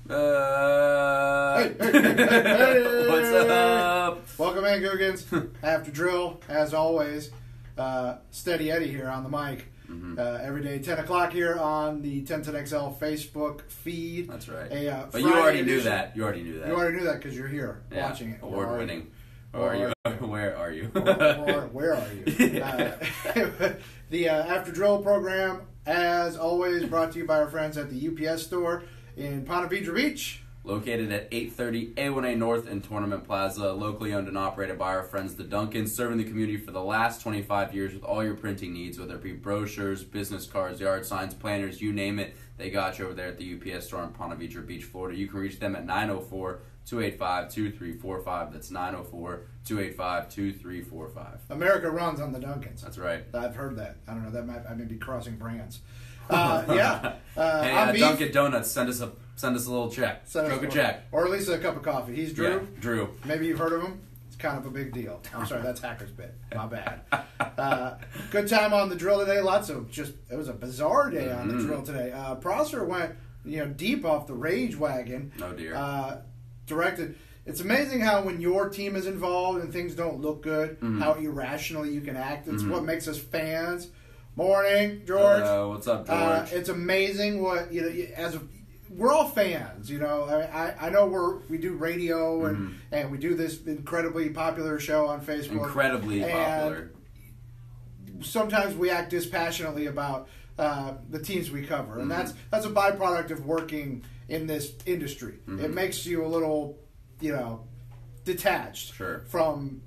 What's up? Welcome in, Googans. After drill, as always, Steady Eddie here on the mic. Every day, 10 o'clock here on the 1010XL Facebook feed. That's right. But you already knew that. You already knew that because you're here watching it. Award winning. Where are you? Where are you? The After Drill program, as always, brought to you by our friends at the UPS store in Ponte Vedra Beach. Located at 830 A1A North in Tournament Plaza, locally owned and operated by our friends the Duncans, serving the community for the last 25 years with all your printing needs, whether it be brochures, business cards, yard signs, planners, you name it. They got you over there at the UPS store in Ponte Vedra Beach, Florida. You can reach them at 904-285-2345. That's 904-285-2345. America runs on the Duncans. That's right. I've heard that. I don't know. I may be crossing brands. Hey, Dunkin' Donuts, send us a little check. Stroke a check. Or at least a cup of coffee. He's Drew. Yeah, Drew. Maybe you've heard of him. It's kind of a big deal. I'm sorry, that's Hacker's bit. My bad. Good time on the drill today. It was a bizarre day on the drill today. Prosser went, deep off the rage wagon. Oh dear. Directed. It's amazing how when your team is involved and things don't look good, how irrationally you can act. It's what makes us fans. Morning, George. What's up, George? It's amazing what we're all fans. I know we do radio and we do this incredibly popular show on Facebook. Incredibly popular. Sometimes we act dispassionately about the teams we cover, and that's a byproduct of working in this industry. It makes you a little, detached from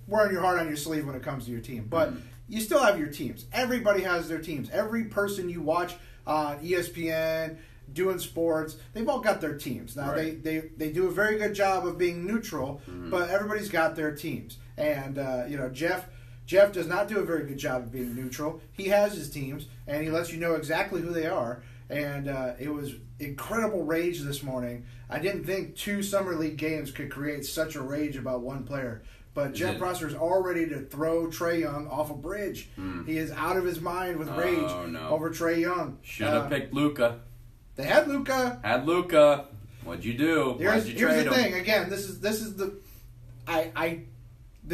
wearing your heart on your sleeve when it comes to your team, but. You still have your teams. Everybody has their teams. Every person you watch on ESPN doing sports, they've all got their teams. Now, they do a very good job of being neutral, but everybody's got their teams. And, Jeff does not do a very good job of being neutral. He has his teams, and he lets you know exactly who they are. And it was incredible rage this morning. I didn't think 2 Summer League games could create such a rage about one player. But Jeff Prosser is all ready to throw Trae Young off a bridge. He is out of his mind with rage over Trae Young. Should have picked Luka. They had Luka. What'd you do? Here's the thing. Again, this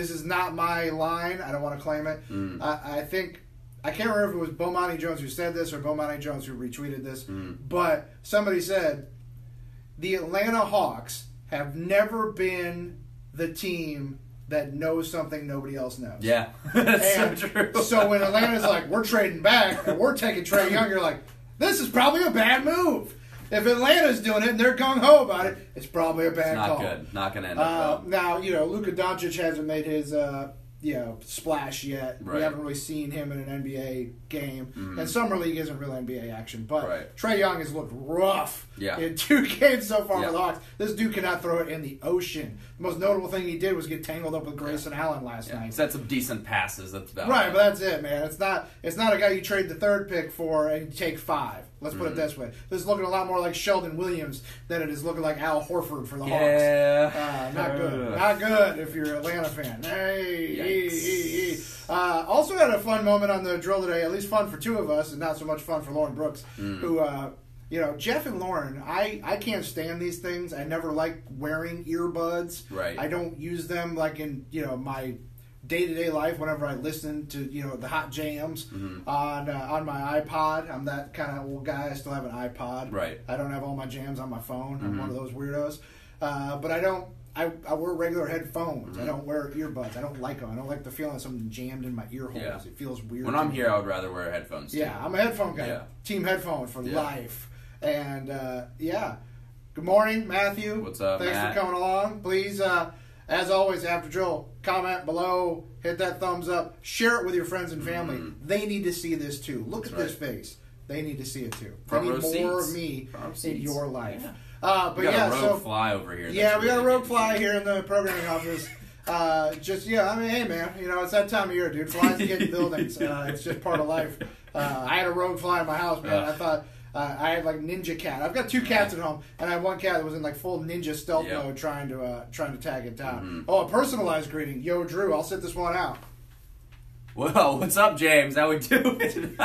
is not my line. I don't want to claim it. I can't remember if it was Bomani Jones who said this or Bomani Jones who retweeted this. But somebody said the Atlanta Hawks have never been the team that knows something nobody else knows. Yeah, that's so true. So when Atlanta's like, we're trading back, and we're taking Trae Young, you're like, this is probably a bad move. If Atlanta's doing it and they're gung-ho about it, it's probably a bad call. Not good. Not going to end up well. Now, Luka Doncic hasn't made his splash yet. Right. We haven't really seen him in an NBA game. And Summer League isn't real NBA action. But Trae Young has looked rough in 2 games so far with the Hawks. This dude cannot throw it in the ocean. The most notable thing he did was get tangled up with Grayson Allen last night. Set some decent passes. That's about right, but that's it, man. It's not a guy you trade the 3rd pick for and you take 5. Let's put it this way. This is looking a lot more like Sheldon Williams than it is looking like Al Horford for the Hawks. Not good. Not good if you're an Atlanta fan. Also had a fun moment on the drill today, at least fun for 2 of us, and not so much fun for Lauren Brooks, who, Jeff and Lauren, I can't stand these things. I never like wearing earbuds. Right. I don't use them like in, my day-to-day life whenever I listen to, the hot jams on my iPod. I'm that kind of old guy. I still have an iPod. Right. I don't have all my jams on my phone. I'm one of those weirdos. But I don't. I wear regular headphones. I don't wear earbuds. I don't like them. I don't like the feeling of something jammed in my ear holes. Yeah. It feels weird. When I'm here, I would rather wear headphones, too. Yeah, I'm a headphone guy. Yeah. Team headphone for life. And, Good morning, Matthew. What's up, Thanks Matt? for coming along. Please, as always, after drill, comment below, hit that thumbs up, share it with your friends and family. They need to see this, too. Look at this face. They need to see it, too. They need more of me in your life. Yeah. But we got a rogue fly over here. Yeah, we got a rogue fly here in the programming office. Hey, man, it's that time of year, dude. Flies get in buildings. It's just part of life. I had a rogue fly in my house, man. I thought I had like ninja cat. I've got 2 cats at home, and I had 1 cat that was in like full ninja stealth mode, trying to tag it down. Oh, a personalized greeting, yo, Drew. I'll sit this one out. Well, what's up, James? How we doing?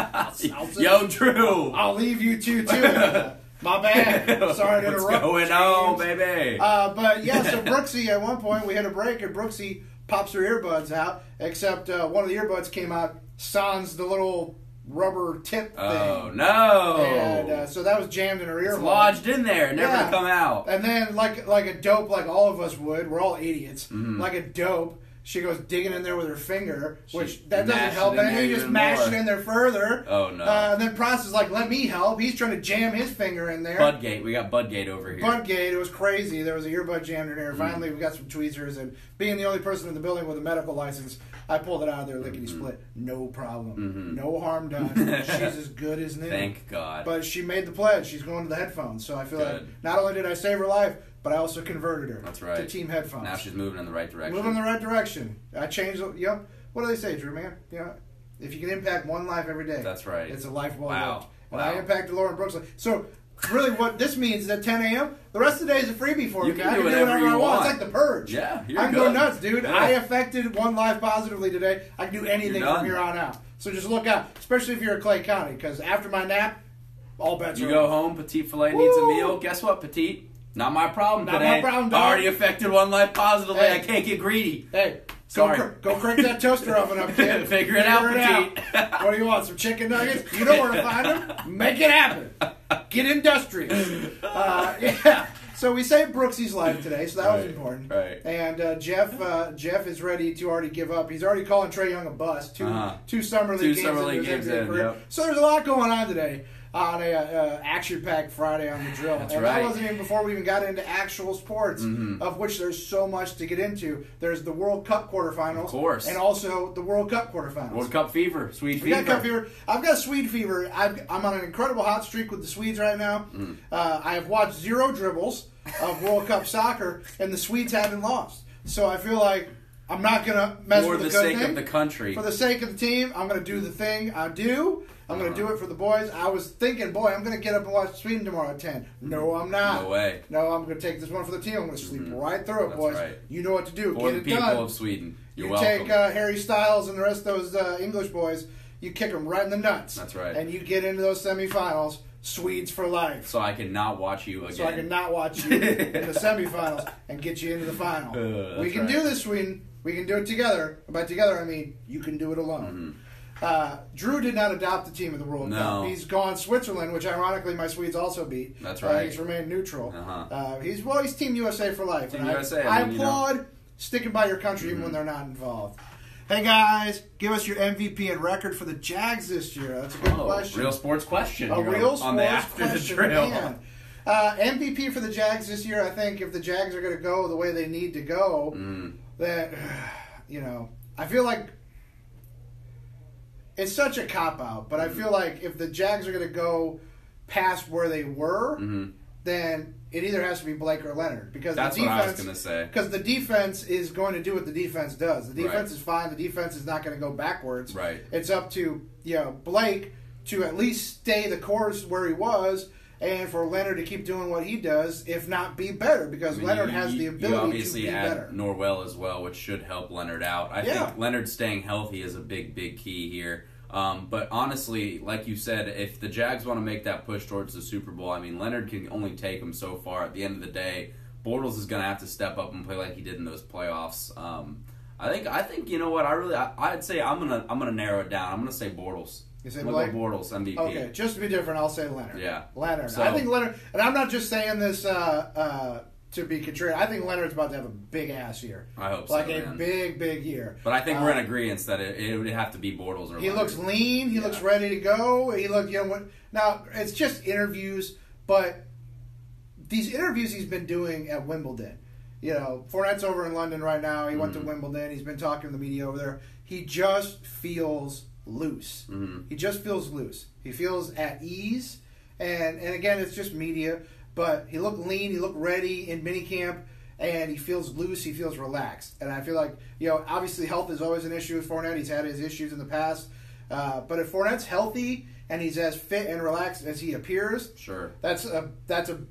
Yo, Drew. I'll leave you two too. My bad. Sorry to interrupt. What's going on, baby? But yeah, so Brooksy, at one point we hit a break, and Brooksy pops her earbuds out, except one of the earbuds came out, sans the little rubber tip thing. Oh, no. And so that was jammed in her ear. It's lodged in there, never to come out. And then, like a dope, like all of us would, we're all idiots, like a dope, she goes digging in there with her finger, which that doesn't help anything. You just mash it in there further. Oh, no. And then Pross is like, let me help. He's trying to jam his finger in there. Budgate. We got Budgate over here. Budgate. It was crazy. There was an earbud jammed in there. Finally, we got some tweezers. And being the only person in the building with a medical license, I pulled it out of there lickety-split. No problem. No harm done. She's as good as new. Thank God. But she made the pledge. She's going to the headphones. So I feel like not only did I save her life, but I also converted her to Team Headphones. Now she's moving in the right direction. Moving in the right direction. I changed, what do they say, Drew, man? If you can impact one life every day. That's right. It's a life well lived. And Wow. I impacted Lauren Brooks. So really what this means is at 10 a.m., the rest of the day is a freebie for me. You can do whatever you I want. It's like the purge. Yeah, I can go nuts, dude. Yeah. I affected one life positively today. I can do anything from here on out. So just look out, especially if you're in Clay County, because after my nap, all bets are You go home, Petite Filet needs a meal. Guess what, Petite? Not my problem today. Not my problem, dog. Already affected one life positively. Hey. I can't get greedy. Hey, Sorry. go crank that toaster oven up, kid. Figure it out, Petite. What do you want, some chicken nuggets? You know where to find them. Make it happen. Get industrious. Yeah. So we saved Brooksy's life today, so that was important. Right. And Jeff is ready to already give up. He's already calling Trae Young a bust. Two Summer League games in. Yep. So there's a lot going on today on a action-packed Friday on the drill. That wasn't even before we even got into actual sports, of which there's so much to get into. There's the World Cup quarterfinals. Of course. And also the World Cup quarterfinals. World Cup fever. Swede fever. We got Cup fever. I've got Swede fever. I'm on an incredible hot streak with the Swedes right now. I have watched 0 dribbles of World Cup soccer, and the Swedes haven't lost. So I feel like I'm not going to mess with the good thing. For the sake of the country. For the sake of the team, I'm going to do the thing I do. I'm going to do it for the boys. I was thinking, boy, I'm going to get up and watch Sweden tomorrow at 10. No, I'm not. No way. No, I'm going to take this one for the team. I'm going to sleep right through it, boys. Right. You know what to do. For Get the it people done. of Sweden. You're you welcome. take Harry Styles and the rest of those English boys, you kick them right in the nuts. That's right. And you get into those semifinals, Swedes for life. So I cannot watch you again. So I cannot watch you in the semifinals and get you into the final. We can do this, Sweden. We can do it together. And by together, I mean you can do it alone. Drew did not adopt the team of the World Cup. He's gone Switzerland, which ironically my Swedes also beat. That's right. He's remained neutral. He's Team USA for life. Team USA. I applaud sticking by your country even when they're not involved. Hey guys, give us your MVP and record for the Jags this year. That's a good question. Real sports question. A real on the sports after question. the drill. Man. MVP for the Jags this year, I think if the Jags are going to go the way they need to go, that, I feel like it's such a cop-out, but I feel like if the Jags are going to go past where they were, then it either has to be Blake or Leonard. Because that's the defense, what I was going to say. Because the defense is going to do what the defense does. The defense is fine. The defense is not going to go backwards. Right. It's up to Blake to at least stay the course where he was, and for Leonard to keep doing what he does, if not be better, because Leonard has the ability to obviously be add better. Norwell as well, which should help Leonard out. I think Leonard staying healthy is a big, big key here. But honestly, like you said, if the Jags want to make that push towards the Super Bowl, I mean, Leonard can only take them so far. At the end of the day, Bortles is going to have to step up and play like he did in those playoffs. I think you know what? I'd say I'm gonna narrow it down. I'm gonna say Bortles. You say Blake? Bortles MVP. Okay, just to be different, I'll say Leonard. Yeah, Leonard. So, I think Leonard, and I'm not just saying this to be contrarian. I think Leonard's about to have a big ass year. I hope so. Like a big year. But I think we're in agreement that it would have to be Bortles or he Leonard. looks lean. He looks ready to go. He looked, now it's just interviews, but these interviews he's been doing at Wimbledon. Fournette's over in London right now. He went to Wimbledon. He's been talking to the media over there. He just feels loose. He just feels loose. He feels at ease. And again, it's just media. But he looked lean. He looked ready in minicamp. And he feels loose. He feels relaxed. And I feel like, obviously health is always an issue with Fournette. He's had his issues in the past. But if Fournette's healthy and he's as fit and relaxed as he appears, sure, that's a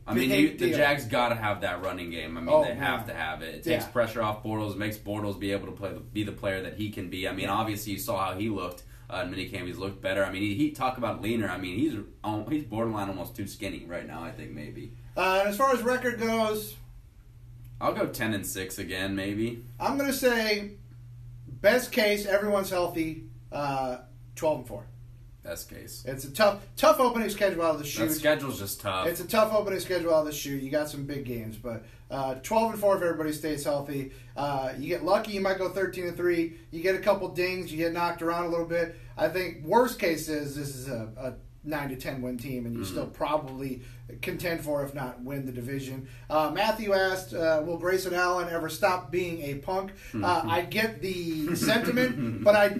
I mean, the Jags got to have that running game. I mean, they have to have it. It takes pressure off Bortles, makes Bortles be able to be the player that he can be. I mean, obviously you saw how he looked in minicamp. He's looked better. I mean, he talk about leaner. I mean, he's borderline almost too skinny right now. I think maybe. And as far as record goes, I'll go 10-6 again, maybe. I'm going to say, best case, everyone's healthy, 12-4. Best case. It's a tough opening schedule out of the chute. That schedule's just tough. It's a tough opening schedule out of the chute. You got some big games, but 12-4 if everybody stays healthy. You get lucky, you might go 13-3. You get a couple dings, you get knocked around a little bit. I think worst case is this is a 9-10 win team, and you still probably contend for, if not win, the division. Matthew asked, will Grayson Allen ever stop being a punk? I get the sentiment, but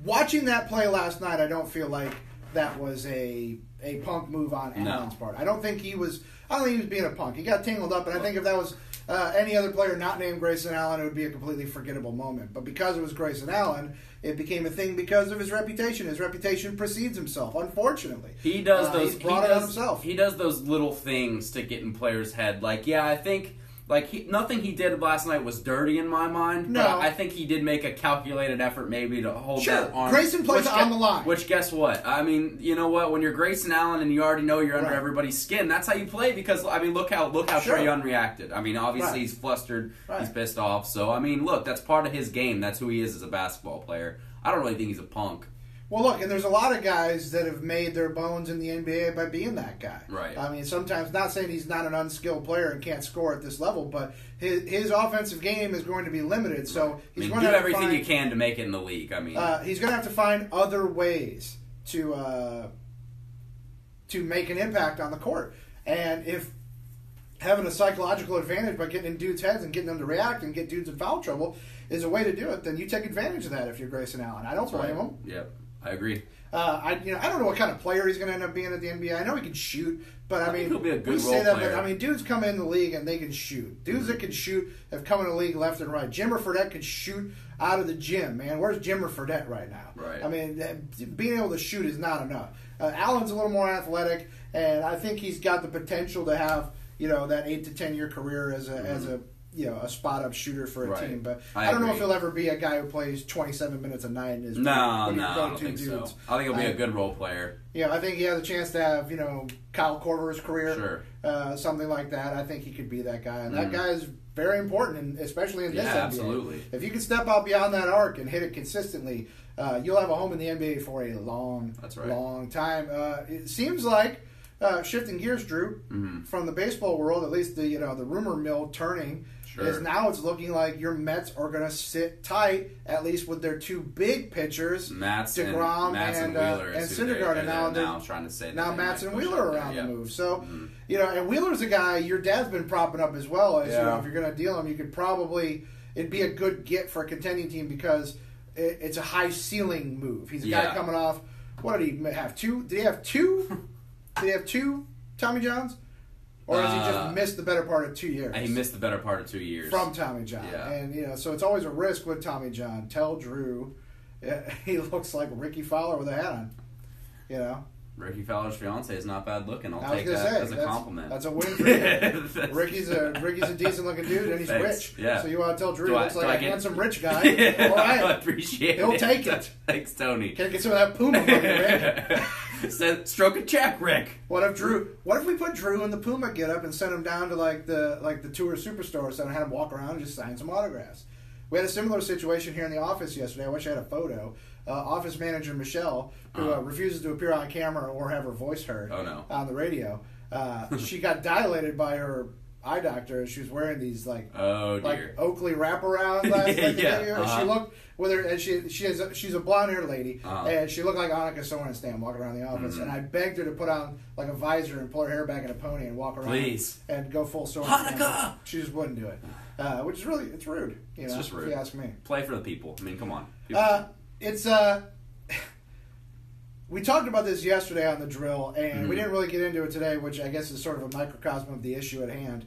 watching that play last night, I don't feel like that was a punk move on Allen's part. I don't think he was being a punk. He got tangled up, and I think if that was any other player not named Grayson Allen, it would be a completely forgettable moment. But because it was Grayson Allen, it became a thing because of his reputation. His reputation precedes himself, unfortunately. He does those. He's brought it on himself. He does those little things to get in players' head. Like, yeah, I think nothing he did last night was dirty in my mind. No, but I think he did make a calculated effort maybe to hold that arm. Grayson plays on the line. Which, guess what? I mean, you know what? When you're Grayson Allen and you already know you're under everybody's skin, that's how you play. Because I mean, look how Trae Young reacted. I mean, obviously he's flustered, he's pissed off. So I mean, look, that's part of his game. That's who he is as a basketball player. I don't really think he's a punk. Well, look, and there's a lot of guys that have made their bones in the NBA by being that guy. Right. I mean, sometimes, not saying he's not an unskilled player and can't score at this level, but his offensive game is going to be limited. So he's going to do everything you can to make it in the league. I mean, he's going to have to find other ways to make an impact on the court. And if having a psychological advantage by getting in dudes' heads and getting them to react and get dudes in foul trouble is a way to do it, then you take advantage of that if you're Grayson Allen. I don't blame him. Yep. I agree. I don't know what kind of player he's going to end up being at the NBA. I know he can shoot, but I mean, he'll be a good we say that, player. but I mean, dudes come in the league and they can shoot. Dudes that can shoot have come in the league left and right. Jimmer Fredette can shoot out of the gym, man. Where's Jimmer Fredette right now? Right. I mean, being able to shoot is not enough. Allen's a little more athletic, and I think he's got the potential to have that 8 to 10 year career as a spot up shooter for a team. But I don't know if he'll ever be a guy who plays 27 minutes a night. No, I don't think so. I think he'll be a good role player. Yeah, I think he has a chance to have Kyle Korver's career, sure, something like that. I think he could be that guy, and that guy is very important, and especially in this NBA. Absolutely. If you can step out beyond that arc and hit it consistently, you'll have a home in the NBA for a long time. It seems like. Shifting gears, Drew, from the baseball world, at least the rumor mill turning is now it's looking like your Mets are going to sit tight, at least with their two big pitchers, DeGrom and Syndergaard. And now trying to say Matz and Wheeler are around the move. So and Wheeler's a guy your dad's been propping up as well. As if you're going to deal him, you could it'd be a good get for a contending team because it's a high ceiling move. He's a guy coming off. What did he have? Two? Did he have two? Did he have two Tommy Johns? Or has he just missed the better part of 2 years? He missed the better part of 2 years. From Tommy John. Yeah. And, so it's always a risk with Tommy John. Tell Drew he looks like Ricky Fowler with a hat on. Ricky Fowler's fiance is not bad looking. I'll take that as a compliment. That's a win for him. Ricky's a decent looking dude, and he's rich. Yeah. So you want to tell Drew he looks like a handsome rich guy. Yeah, all right. I appreciate He'll it. take it. Thanks, Tony. Can't get some of that Puma money, Rick. Stroke a check, Rick. What if we put Drew in the Puma getup and sent him down to the tour superstores and had him walk around and just sign some autographs? We had a similar situation here in the office yesterday. I wish I had a photo. Office manager Michelle, who refuses to appear on camera or have her voice heard on the radio, she got dilated by her eye doctor. She was wearing these like Oakley wraparound glasses. She looked with her, and she's a blonde haired lady, and she looked like Annika Sorenstam walking around the office. And I begged her to put on like a visor and pull her hair back in a pony and walk around and go full Sorenstam. She just wouldn't do it, which is it's rude. It's just rude. If you ask me. Play for the people. I mean, come on. We talked about this yesterday on the drill, and we didn't really get into it today, which I guess is sort of a microcosm of the issue at hand.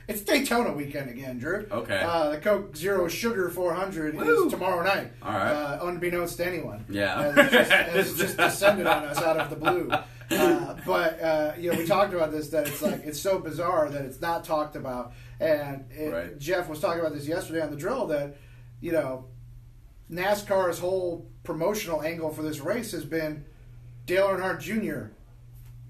It's Daytona weekend again, Drew. Okay. The Coke Zero Sugar 400 is tomorrow night. All right. Unbeknownst to anyone. Yeah. It's just descended on us out of the blue. But we talked about this, that it's so bizarre that it's not talked about. And Jeff was talking about this yesterday on the drill that, NASCAR's whole promotional angle for this race has been Dale Earnhardt Jr.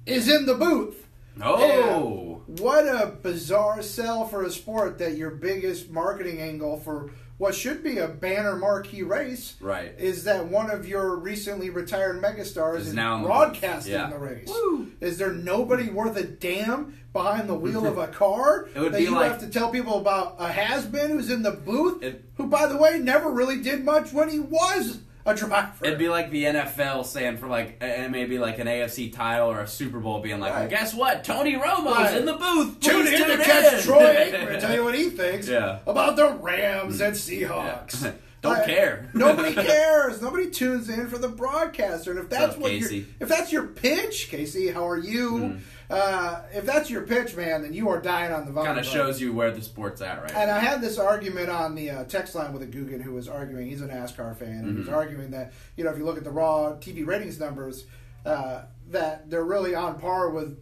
is in the booth. Oh! And what a bizarre sell for a sport that your biggest marketing angle for what should be a banner marquee race is that one of your recently retired megastars is now broadcasting the race. Woo. Is there nobody worth a damn behind the wheel of a car it would that be you like, have to tell people about a has-been who's in the booth, who, by the way, never really did much when he was a driver? It'd be like the NFL saying for like maybe like an AFC title or a Super Bowl being like, well, guess what? Tony Romo's in the booth. Tune in to catch Troy Aikman and tell you what he thinks about the Rams and Seahawks. Don't care. Nobody cares. Nobody tunes in for the broadcaster. And if that's Casey? If that's your pitch, Casey, how are you? If that's your pitch, man, then you are dying on the vine. Kind of shows you where the sport's at, right? And I had this argument on the text line with a Guggen who was arguing. He's a NASCAR fan, and he was arguing that if you look at the raw TV ratings numbers, that they're really on par with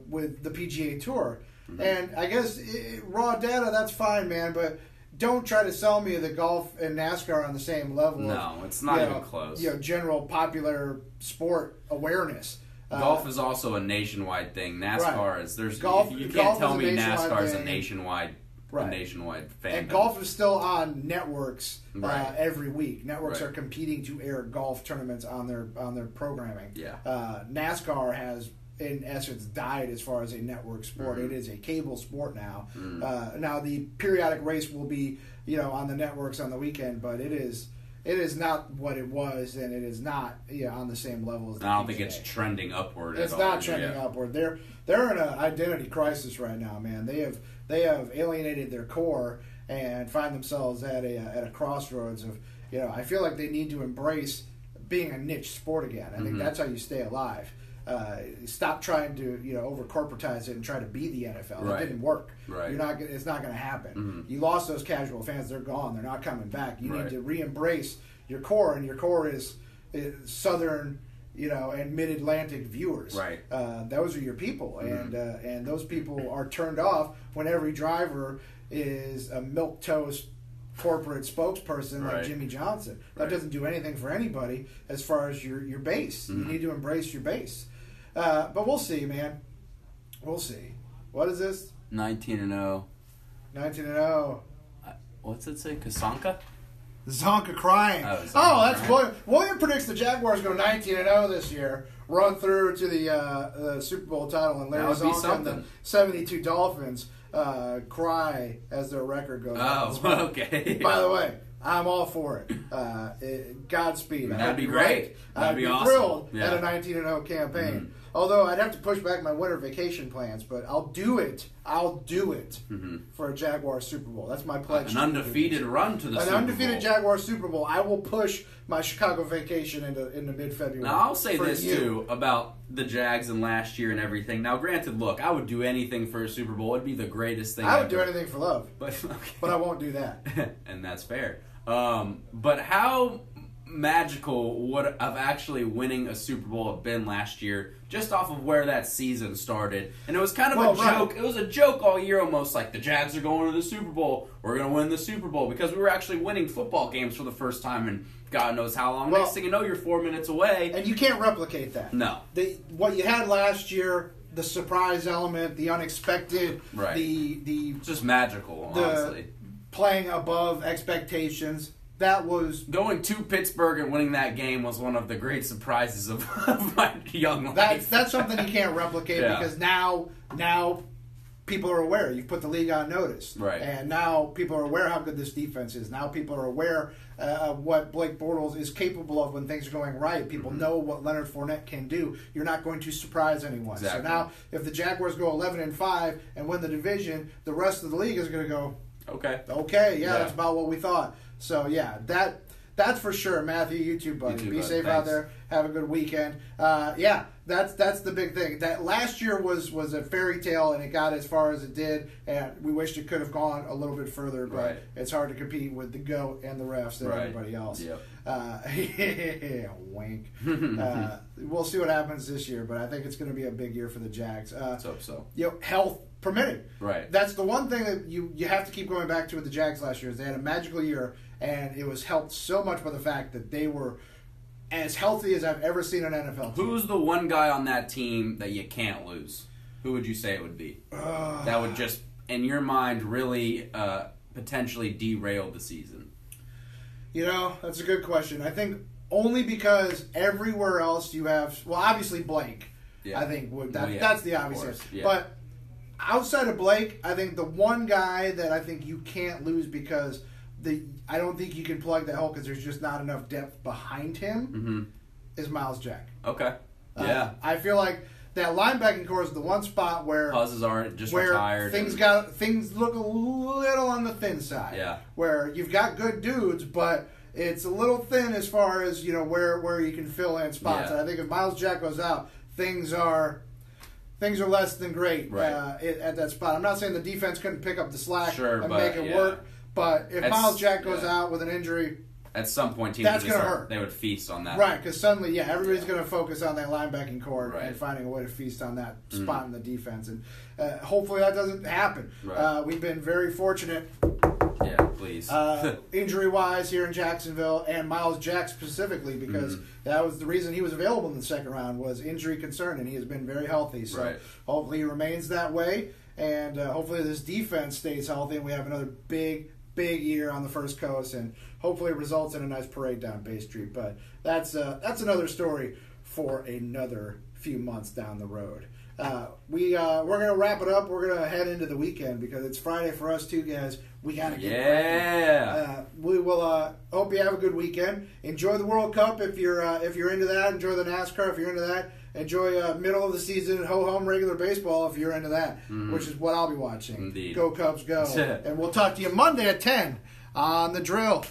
with the PGA Tour. And I guess raw data, that's fine, man, but don't try to sell me that golf and NASCAR are on the same level. No, it's not even close. General popular sport awareness. Golf is also a nationwide thing. NASCAR is. There's golf. You can't tell me NASCAR is a nationwide fan. And golf is still on networks every week. Networks are competing to air golf tournaments on their programming. Yeah. NASCAR has, in essence, died as far as a network sport. It is a cable sport now. Now the periodic race will be on the networks on the weekend, but it is not what it was, and it is not on the same level as the I don't PGA. think it's trending upward. It's not trending upward. They're in an identity crisis right now, man. They have alienated their core and find themselves at a crossroads of I feel like they need to embrace being a niche sport again. I think that's how you stay alive. Stop trying to over corporatize it and try to be the NFL. It didn't work. It's not going to happen. You lost those casual fans; they're gone. They're not coming back. You need to re-embrace your core, and your core is Southern, and Mid-Atlantic viewers. Those are your people, and those people are turned off when every driver is a milquetoast corporate spokesperson like Jimmy Johnson. That doesn't do anything for anybody as far as your base. You need to embrace your base. But we'll see, man. We'll see. What is this? 19-0. 19-0. What's it say? Kasanka? Zonka crying. That's William. William predicts the Jaguars go 19-0 this year, run through to the Super Bowl title, and Larry Zonka and the 72 Dolphins cry as their record goes up. Okay. By the way, I'm all for it. Godspeed. That'd be great. I'd be awesome. Thrilled at a 19-0 campaign. Although I'd have to push back my winter vacation plans, but I'll do it. For a Jaguar Super Bowl. That's my pledge. An undefeated run to the Super Bowl. An undefeated Jaguar Super Bowl. I will push my Chicago vacation into mid-February. Now, I'll say this, too, about the Jags and last year and everything. Now, granted, look, I would do anything for a Super Bowl. It'd be the greatest thing I would do anything for love. But I won't do that. And that's fair. But how magical would of actually winning a Super Bowl have been last year, just off of where that season started? And it was kind of a joke. It was a joke all year, almost like the Jags are going to the Super Bowl. We're going to win the Super Bowl because we were actually winning football games for the first time in God knows how long. Next thing you know, you're 4 minutes away, and you can't replicate that. No, what you had last year. The surprise element, the unexpected, the just magical, honestly. Playing above expectations. That was going to Pittsburgh and winning that game was one of the great surprises of my young life. That's something you can't replicate because now people are aware. You've put the league on notice, and now people are aware how good this defense is. Now people are aware of what Blake Bortles is capable of when things are going right. People know what Leonard Fournette can do. You're not going to surprise anyone. Exactly. So now, if the Jaguars go 11-5 and win the division, the rest of the league is going to go, okay, that's about what we thought. So that's for sure. Matthew, you too, buddy. Be safe out there. Have a good weekend. That's the big thing. That last year was a fairy tale, and it got as far as it did, and we wished it could have gone a little bit further, but it's hard to compete with the GOAT and the refs and everybody else. Wink. We'll see what happens this year, but I think it's going to be a big year for the Jags. Let's hope so. Health permitted. Right. That's the one thing that you have to keep going back to with the Jags last year is they had a magical year, and it was helped so much by the fact that they were as healthy as I've ever seen an NFL team. Who's the one guy on that team that you can't lose? Who would you say it would be? That would just, in your mind, really potentially derail the season. That's a good question. I think only because everywhere else you have, well, obviously Blake. Yeah. I think that's the obvious answer. Yeah. But outside of Blake, I think the one guy that I think you can't lose because I don't think you can plug that hole because there's just not enough depth behind him is Miles Jack. Okay. Yeah. I feel like that linebacking core is the one spot where Puzzes aren't just retired. Things look a little on the thin side. Yeah. Where you've got good dudes, but it's a little thin as far as where you can fill in spots. And I think if Miles Jack goes out, things are less than great at that spot. I'm not saying the defense couldn't pick up the slack and make it work, but if Miles Jack goes out with an injury, at some point, teams that's going to hurt. They would feast on that. Right, because suddenly, everybody's going to focus on that linebacking core and finding a way to feast on that spot in the defense. And hopefully that doesn't happen. Right. We've been very fortunate. Yeah, please. Injury-wise here in Jacksonville, and Miles Jack specifically, because that was the reason he was available in the second round, was injury concern, and he has been very healthy. So hopefully he remains that way, and hopefully this defense stays healthy, and we have another big year on the First Coast, and hopefully it results in a nice parade down Bay Street. But that's another story for another few months down the road. We're gonna wrap it up. We're gonna head into the weekend because it's Friday for us too, guys. We gotta get ready. We will hope you have a good weekend. Enjoy the World Cup if you're into that. Enjoy the NASCAR if you're into that. Enjoy middle of the season ho-hum regular baseball if you're into that, which is what I'll be watching. Indeed. Go Cubs, go! And we'll talk to you Monday at 10 on The Drill.